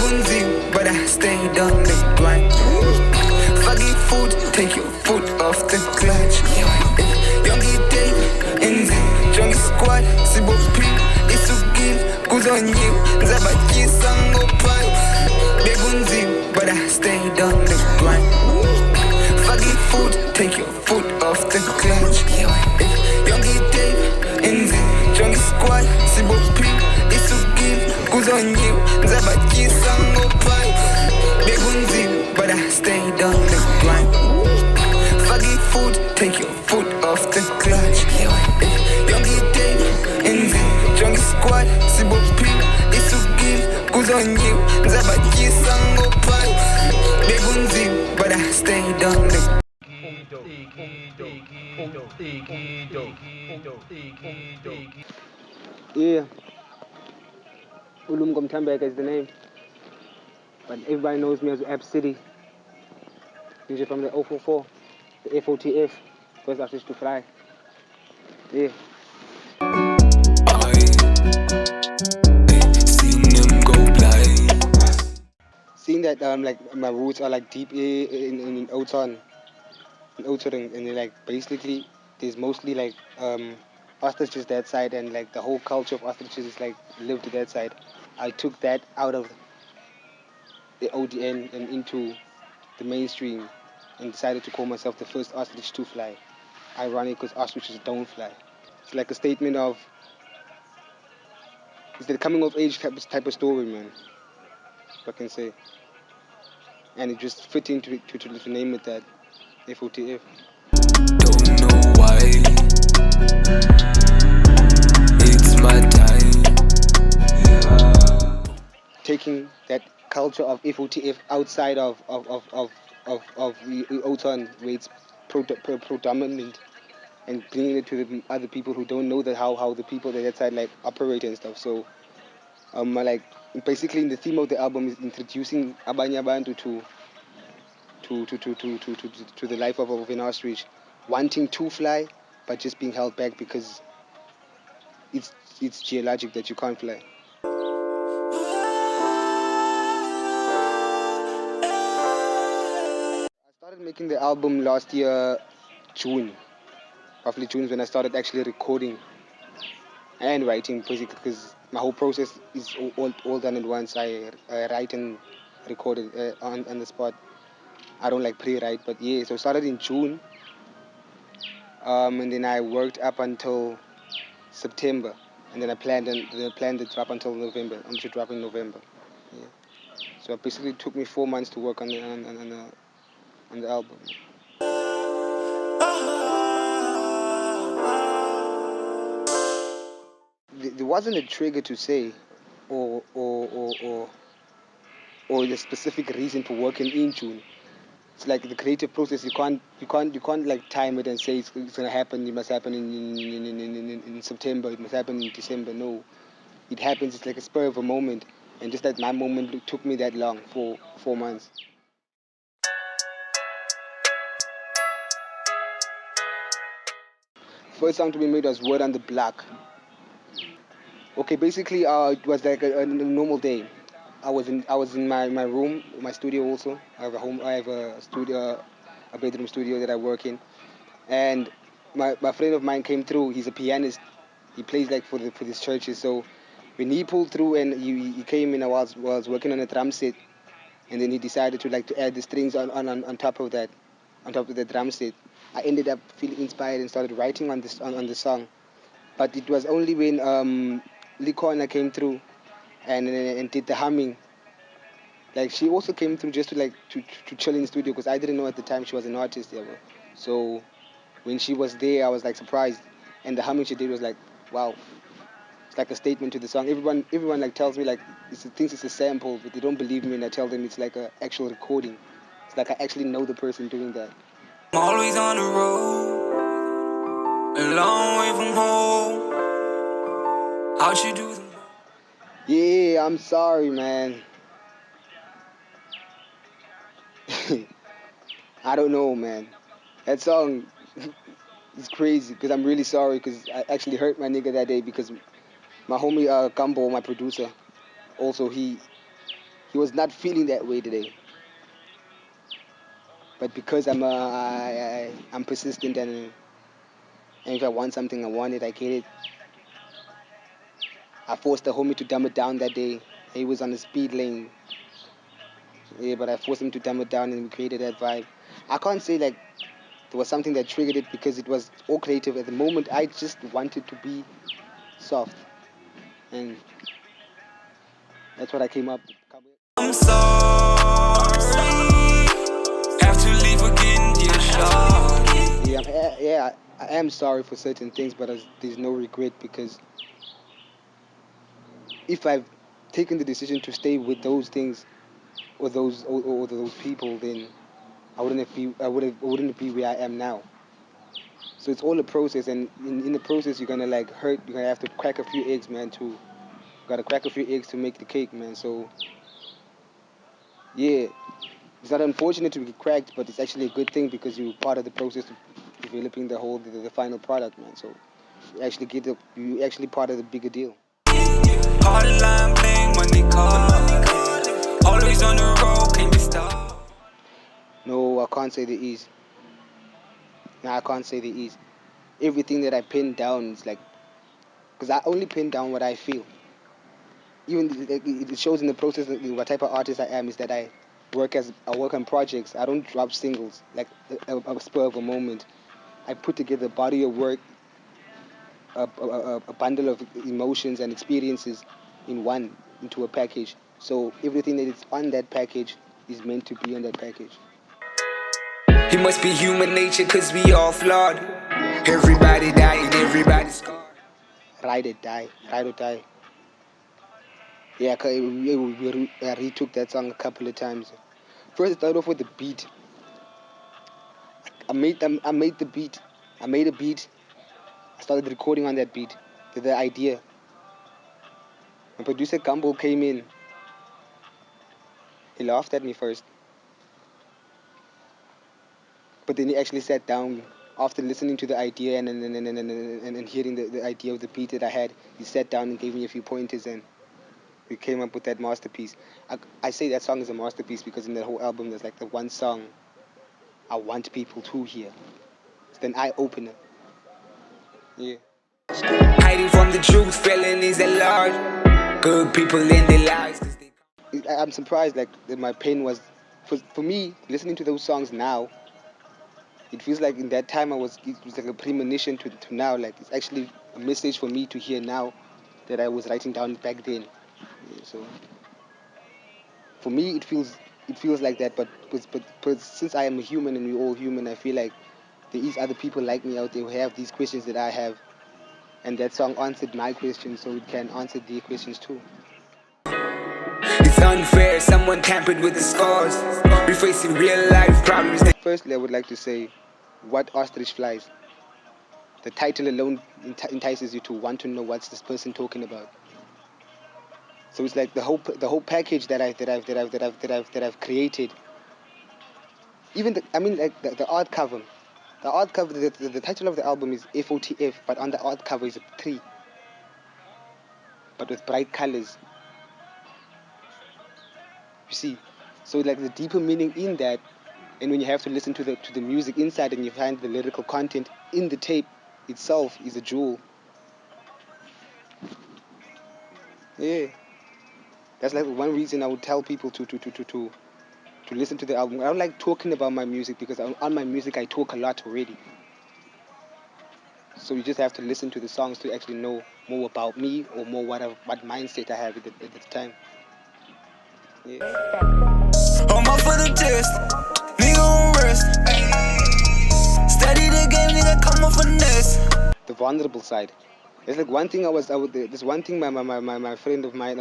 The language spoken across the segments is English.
Begunzi, but I stayed on the grind. Forgive food, take your foot off the clutch. Yongi Dave, Enzi, Jongi Squad, Sibo P, Isugil, Kuzonyi, Zabaki Sango Pai. Begunzi, but I stayed on the grind. Forgive food, take your foot off the clutch. Yongi Dave, Enzi, Jongi Squad, Sibo P, Isugil, Kuzonyi, Zabaki Sango Pai. Begunzi, but I stayed on the grind. Forgive food, take your foot off the clutch. Yongi Dave, Enzi, Jongi Squad, Sibo P, Isugil, Kuzonyi, Zabaki Sango Pai. Begunzi, but I stayed on the Yeah, Ulum Gomtambek is the name, but everybody knows me as Ab Ciddy. Usually from the 044, the F.O.T.F, first Ostrich to fly. Yeah. Seeing that like my roots are like deep in Oton, and like basically there's mostly like ostriches that side, and like the whole culture of ostriches is like lived to that side. I took that out of the ODN and into the mainstream and decided to call myself the first ostrich to fly. Ironic because ostriches don't fly. It's like a statement of, it's the coming of age type of story, man, if I can say. And it just fit into to name it that, F.O.T.F. Don't know why. It's my time. Taking that culture of F.O.T.F outside of the Oton, where it's predominant, and bringing it to the other people who don't know that how the people that side like operate and stuff. So like basically in the theme of the album is introducing abanye abantu to the life of an ostrich, wanting to fly but just being held back because it's geologic that you can't fly. I started making the album last year, June. Roughly June is when I started actually recording and writing, basically, because my whole process is all done at once. I write and record it on the spot. I don't like pre-write, but yeah. So I started in June, and then I worked up until September, and then I planned the drop until November. I'm to drop in November. Yeah. So it basically took me 4 months to work on the album. There wasn't a trigger to say, or the specific reason for working in June. It's like the creative process. You can't like time it and say it's gonna happen. It must happen in September. It must happen in December. No, it happens. It's like a spur of a moment, and just that my moment took me that long, for 4 months. First song to be made was Word on the Block. Okay, basically, it was like a normal day. I was in my room, my studio also. I have a studio, a bedroom studio that I work in, and my friend of mine came through. He's a pianist. He plays like for these churches. So when he pulled through and he came in, I was working on a drum set, and then he decided to add the strings on top of that, on top of the drum set. I ended up feeling inspired and started writing on the song. But it was only when Likona came through and did the humming. Like she also came through just to chill in the studio, because I didn't know at the time she was an artist. Yeah, bro. So when she was there, I was like surprised, and the humming she did was like, wow, it's like a statement to the song. Everyone like tells me like thinks it's a sample, but they don't believe me, and I tell them it's like an actual recording. It's like I actually know the person doing that. I'm always on the road, a long way from home. How'd you do them? Yeah, I'm sorry, man. I don't know, man. That song is crazy, because I'm really sorry, because I actually hurt my nigga that day, because my homie Gambo, my producer, also he he was not feeling that way today. But because I'm persistent, and if I want something, I want it, I get it. I forced the homie to dumb it down that day. He was on the speed lane. Yeah, but I forced him to dumb it down, and we created that vibe. I can't say like there was something that triggered it because it was all creative. At the moment, I just wanted to be soft, and that's what I came up with. I'm sorry, have to leave again, dear shawty. Yeah, I am sorry for certain things, but there's no regret because if I've taken the decision to stay with those things or those people, then I wouldn't be where I am now. So it's all a process, and in the process, you're gonna like hurt. You're gonna have to crack a few eggs, man. You gotta crack a few eggs to make the cake, man. So yeah, it's not unfortunate to be cracked, but it's actually a good thing because you're part of the process of developing the final product, man. So you actually part of the bigger deal. Hotline bling, money calling. Always on the road, can't be stopped. No, I can't say the ease. No, I can't say the ease. Everything that I pin down is like, because I only pin down what I feel. Even like, it shows in the process of what type of artist I am is that I work on projects. I don't drop singles like a spur of a moment. I put together a body of work, a bundle of emotions and experiences into a package. So everything that is on that package is meant to be on that package. It must be human nature, cause we all flawed. Everybody dying, everybody's scarred. Ride or die, ride or die. Yeah, I retook that song a couple of times. First, I started off with the beat. I made the beat. I made a beat. I started recording on that beat. The idea. My producer Gumbo came in. He laughed at me first, but then he actually sat down after listening to the idea and hearing the idea of the beat that I had. He sat down and gave me a few pointers, and we came up with that masterpiece. I say that song is a masterpiece because in that whole album, there's like the one song I want people to hear. It's an eye opener. Yeah. Hiding from the truth, felonies at large. Good people in their lives. I'm surprised like that my pain was for me listening to those songs now. It feels like in that time it was like a premonition to now. Like it's actually a message for me to hear now that I was writing down back then. Yeah, so for me it feels like that. But since I am a human and we're all human, I feel like there is other people like me out there who have these questions that I have, and that song answered my questions, so it can answer their questions too. It's unfair, someone tampered with the scars. We're facing real life problems. Firstly, I would like to say, what ostrich flies? The title alone entices you to want to know what's this person talking about. So it's like the whole package that I've created. Even like the art cover. The art cover, the title of the album is F.O.T.F, but on the art cover is a tree, but with bright colors. You see, so like the deeper meaning in that, and when you have to listen to the music inside, and you find the lyrical content in the tape itself is a jewel. Yeah, that's like one reason I would tell people to listen to the album. I don't like talking about my music because on my music I talk a lot already. So you just have to listen to the songs to actually know more about me or more what mindset I have at the time. Yeah. I'm up for the test, nigga on rest. Study the game, nigga, come on finesse. The vulnerable side. There's like one thing there's one thing my friend of mine,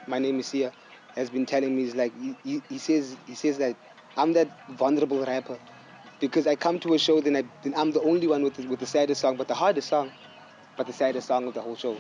my name is Sia, has been telling me is like he says that I'm that vulnerable rapper because I come to a show, then I'm the only one with the saddest song, but the hardest song, but the saddest song of the whole show.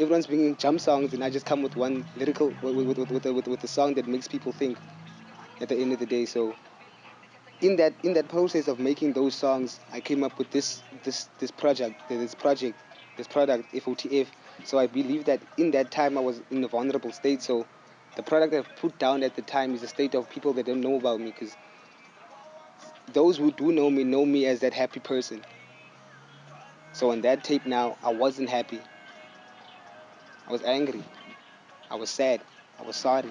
Everyone's bringing jump songs, and I just come with one lyrical with a song that makes people think at the end of the day. So in that process of making those songs, I came up with this product F.O.T.F. So I believe that in that time I was in a vulnerable state. So the product I've put down at the time is a state of people that don't know about me, because those who do know me as that happy person. So on that tape now, I wasn't happy. I was angry. I was sad. I was sorry.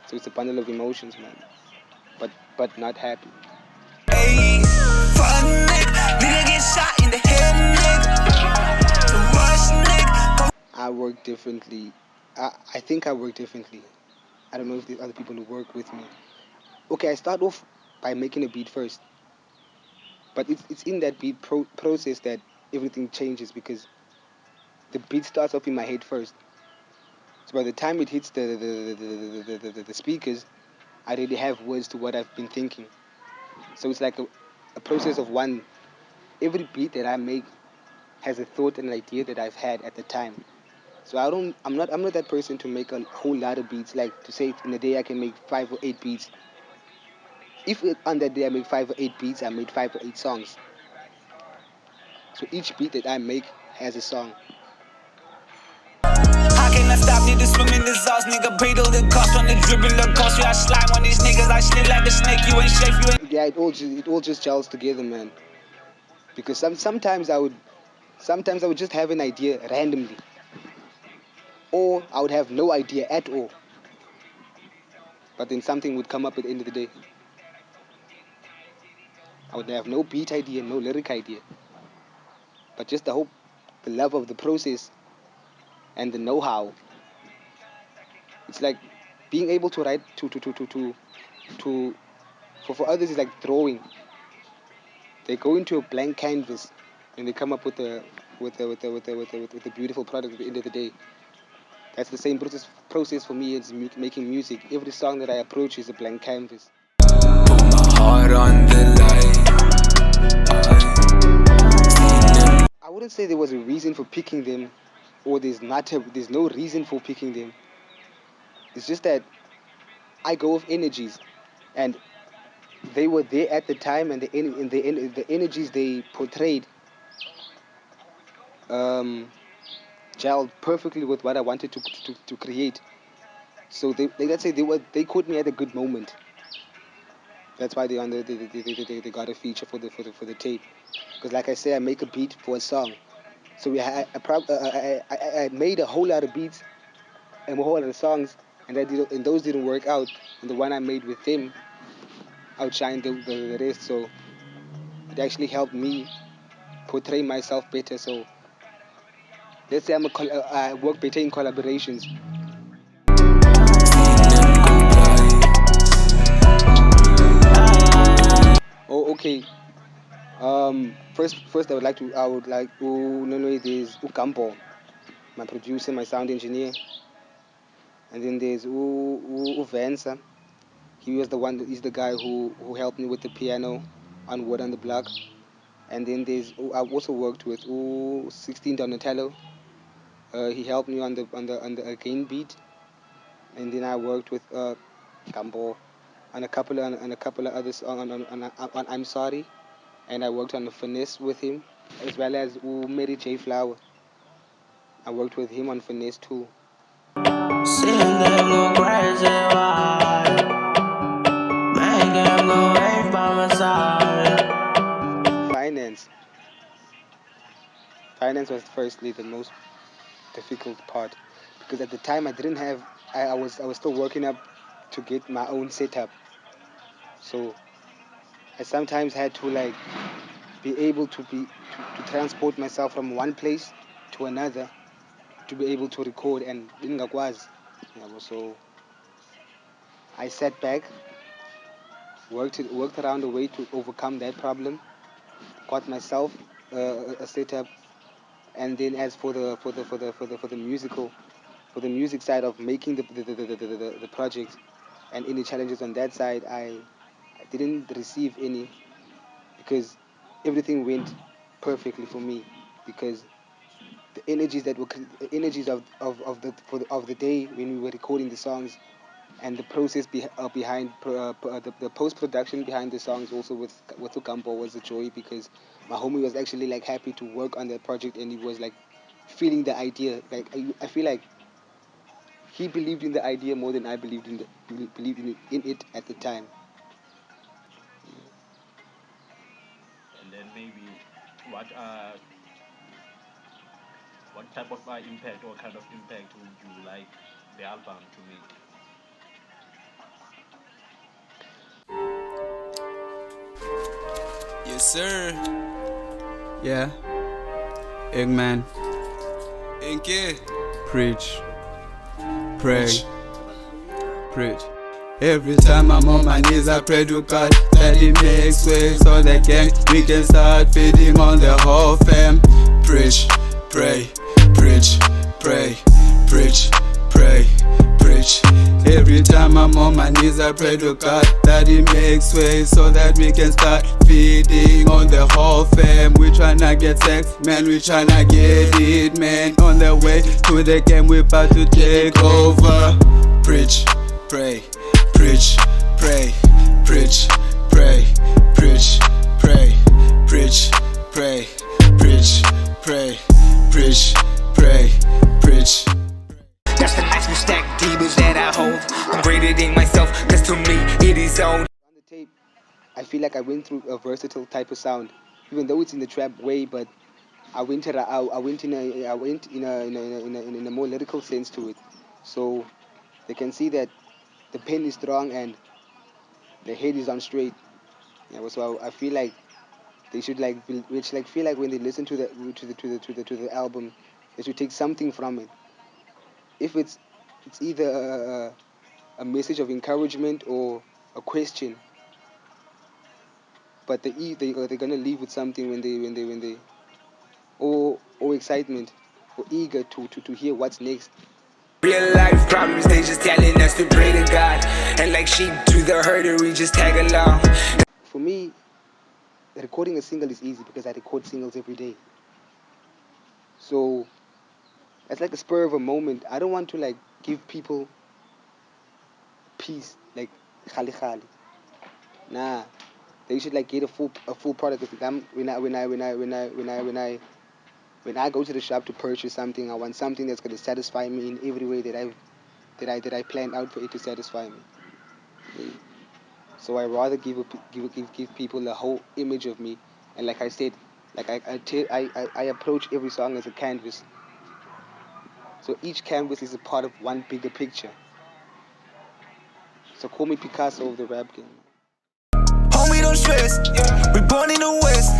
So it's a bundle of emotions, man. But not happy. Ayy, fuck nigga get shot in the head, nigga. The rush, nigga. I work differently. I think I work differently. I don't know if there's other people who work with me. Okay, I start off by making a beat first. But it's in that beat process that everything changes, because the beat starts off in my head first. So by the time it hits the speakers, I already have words to what I've been thinking. So it's like a process of one. Every beat that I make has a thought and an idea that I've had at the time. So I'm not that person to make a whole lot of beats. Like to say in a day I can make 5 or 8 beats. If on that day I make 5 or 8 beats, I made 5 or 8 songs. So each beat that I make has a song. How can I stop? Need to swim in the sauce, nigga. Beetle the cost on the dribble the cost. You I slime on these niggas. I slid like a snake. You ain't safe. You ain't. Yeah, it all just gels together, man. Because sometimes I would just have an idea randomly, or I would have no idea at all. But then something would come up at the end of the day. I would have no beat idea, no lyric idea, but just the love of the process and the know-how. It's like being able to write to for others is like drawing. They go into a blank canvas and they come up with a beautiful product at the end of the day. That's the same process for me as making music. Every song that I approach is a blank canvas. Put my heart on the line. I wouldn't say there was a reason for picking them, or there's no reason for picking them. It's just that I go with energies, and they were there at the time, and the energies they portrayed um, gelled perfectly with what I wanted to create. So let's say they caught me at a good moment. That's why they got a feature for the tape. Because like I say, I make a beat for a song. So I made a whole lot of beats and a whole lot of songs, and those didn't work out. And the one I made with them outshined the rest. So it actually helped me portray myself better. So let's say I work better in collaborations. Oh, okay. First I would like to know there's Ukampo, my producer, my sound engineer, and then there's Uvensa. He's the guy who helped me with the piano on Word on the Block. And then I've also worked with 16 Donatello. He helped me on the again beat. And then I worked with Gambo on a couple of others on I'm Sorry. And I worked on the Finesse with him, as well as Mary J Flower. I worked with him on Finesse too. Sitting there go crazy, why? Making go away from my side. Finance. Finance was firstly the most difficult part, because at the time I didn't have. I was still working up to get my own setup. So I sometimes had to like be able to transport myself from one place to another to be able to record, and dingakwazi. So I sat back, worked around a way to overcome that problem, got myself a setup, and then as for the music side of making the project and any challenges on that side, I didn't receive any, because everything went perfectly for me, because the energies the energies of the day when we were recording the songs, and the process behind the post production behind the songs also with Ukampo was a joy, because my homie was actually like happy to work on that project, and he was like feeling the idea. Like I feel like he believed in the idea more than I believed in it at the time. And then maybe what what type of impact or kind of impact would you like the album to make? Yes, sir. Yeah. Eggman. Inky. Preach. Pray. Preach. Every time I'm on my knees, I pray to God that He makes way so that we can start feeding on the whole fam. Preach, pray, preach, pray, preach, pray, preach. Every time I'm on my knees, I pray to God that He makes way so that we can start feeding on the whole fam. We tryna get sex, man, we tryna get it, man. On the way to the game, we about to take over. Preach, pray, preach, pray, preach, pray, preach, pray, preach, pray, preach, pray, preach, pray, preach. That's the actual stack demons that I hold. I'm greater than myself, cause to me it is own. On the tape, I feel like I went through a versatile type of sound, even though it's in the trap way. But I went in a more lyrical sense to it, so they can see that the pen is strong and the head is on straight. Yeah, so I feel like they should which like feel like when they listen to the album, they should take something from it. If it's either a message of encouragement or a question, but they're gonna leave with something when they or excitement or eager to hear what's next. Real life problems, they just telling us to pray to God. And like sheep to the herder, we just tag along. For me, recording a single is easy because I record singles every day. So it's like a spur of a moment. I don't want to like give people peace like khali khali. Nah, they should like get a full product. If I'm, when I go to the shop to purchase something, I want something that's gonna satisfy me in every way that I planned out for it to satisfy me. Yeah. So I rather give people a whole image of me, and like I said, like I approach every song as a canvas. So each canvas is a part of one bigger picture. So call me Picasso of the rap game. Homie, don't stress. We born in the West.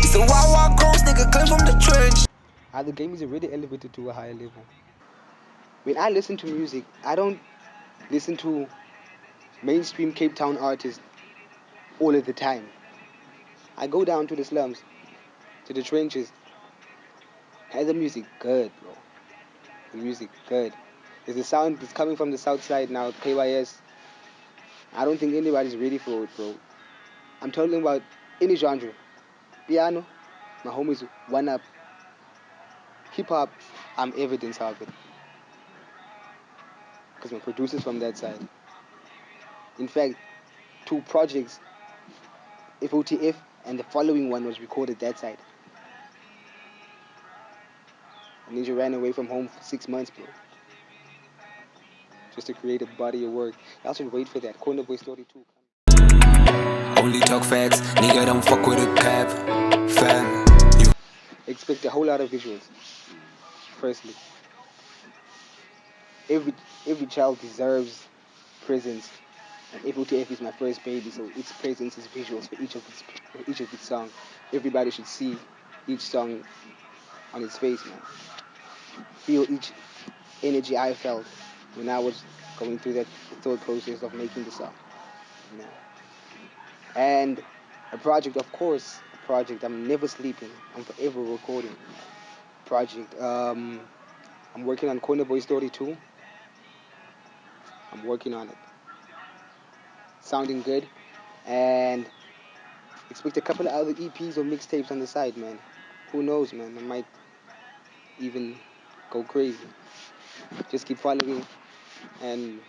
It's a wild cross, nigga, came from the trench. The game is already elevated to a higher level. When I listen to music, I don't listen to mainstream Cape Town artists all of the time. I go down to the slums, to the trenches. Has the music good, bro? The music good. There's a sound that's coming from the south side now, KYS. I don't think anybody's ready for it, bro. I'm talking about any genre. Piano, my homies one up. Hip hop, I'm evidence of it. Because my producer's from that side. In fact, two projects, F.O.T.F, and the following one was recorded that side. Ninja ran away from home for 6 months, bro. Just to create a body of work. Y'all should wait for that. Corner Boy Story 2. Only talk facts, nigga, don't fuck with a cap. Fam. Expect a whole lot of visuals. Firstly, every every child deserves presence. And F.O.T.F is my first baby, so its presence is visuals for each of its songs. Everybody should see each song on its face, man. Feel each energy I felt when I was going through that thought process of making the song. You know? And a project, of course, a project. I'm never sleeping. I'm forever recording. Project. I'm working on Corner Boy Story 2. I'm working on it. Sounding good. And expect a couple of other EPs or mixtapes on the side, man. Who knows, man? I might even go crazy. Just keep following and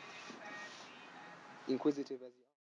inquisitive as you